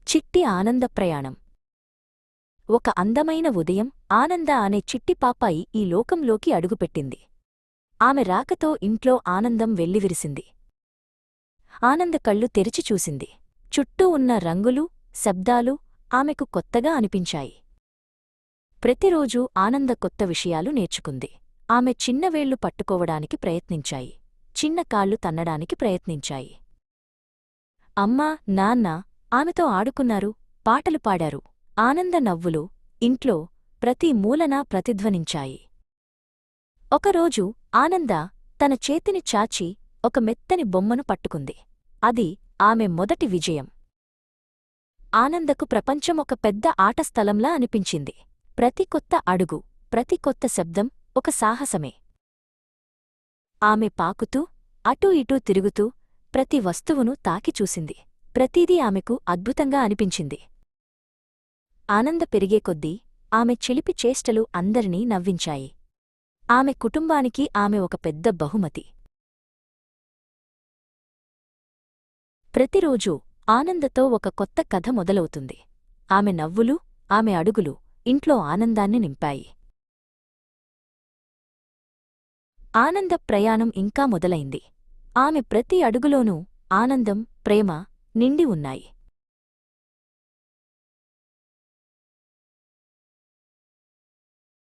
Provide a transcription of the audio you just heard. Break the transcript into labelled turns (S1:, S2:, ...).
S1: చిట్టి ఆనంద ప్రయాణం. ఒక అందమైన ఉదయం ఆనంద అనే చిట్టి పాపాయి ఈ లోకంలోకి అడుగుపెట్టింది. ఆమె రాకతో ఇంట్లో ఆనందం వెల్లివిరిసింది. ఆనంద కళ్ళు తెరిచి చూసింది. చుట్టూ ఉన్న రంగులు, శబ్దాలు ఆమెకు కొత్తగా అనిపించాయి. ప్రతిరోజూ ఆనంద కొత్త విషయాలు నేర్చుకుంది. ఆమె చిన్నవేళ్లు పట్టుకోవడానికి ప్రయత్నించాయి. చిన్న కాళ్ళు తన్నడానికి ప్రయత్నించాయి. అమ్మా, నాన్న ఆమెతో ఆడుకున్నారు, పాటలు పాడారు. ఆనంద నవ్వులు ఇంట్లో ప్రతి మూలనా ప్రతిధ్వనించాయి. ఒకరోజు ఆనంద తన చేతిని చాచి ఒక మెత్తని బొమ్మను పట్టుకుంది. అది ఆమె మొదటి విజయం. ఆనందకు ప్రపంచం ఒక పెద్ద ఆట స్థలంలా అనిపించింది. ప్రతి కొత్త అడుగు, ప్రతి కొత్త శబ్దం ఒక సాహసమే. ఆమె పాకుతూ అటూ ఇటూ తిరుగుతూ ప్రతి వస్తువును తాకి చూసింది. ప్రతిదీ ఆమెకు అద్భుతంగా అనిపించింది. ఆనంద పెరిగే కొద్దీ ఆమె చిలిపి చేష్టలు అందరినీ నవ్వించాయి. ఆమె కుటుంబానికి ఆమె ఒక పెద్ద బహుమతి. ప్రతిరోజూ ఆనందతో ఒక కొత్త కథ మొదలవుతుంది. ఆమె నవ్వులు, ఆమె అడుగులు ఇంట్లో ఆనందాన్ని నింపాయి. ఆనంద ప్రయాణం ఇంకా మొదలైంది. ఆమె ప్రతి అడుగులోనూ ఆనందం, ప్రేమ నిండి ఉన్నాయి.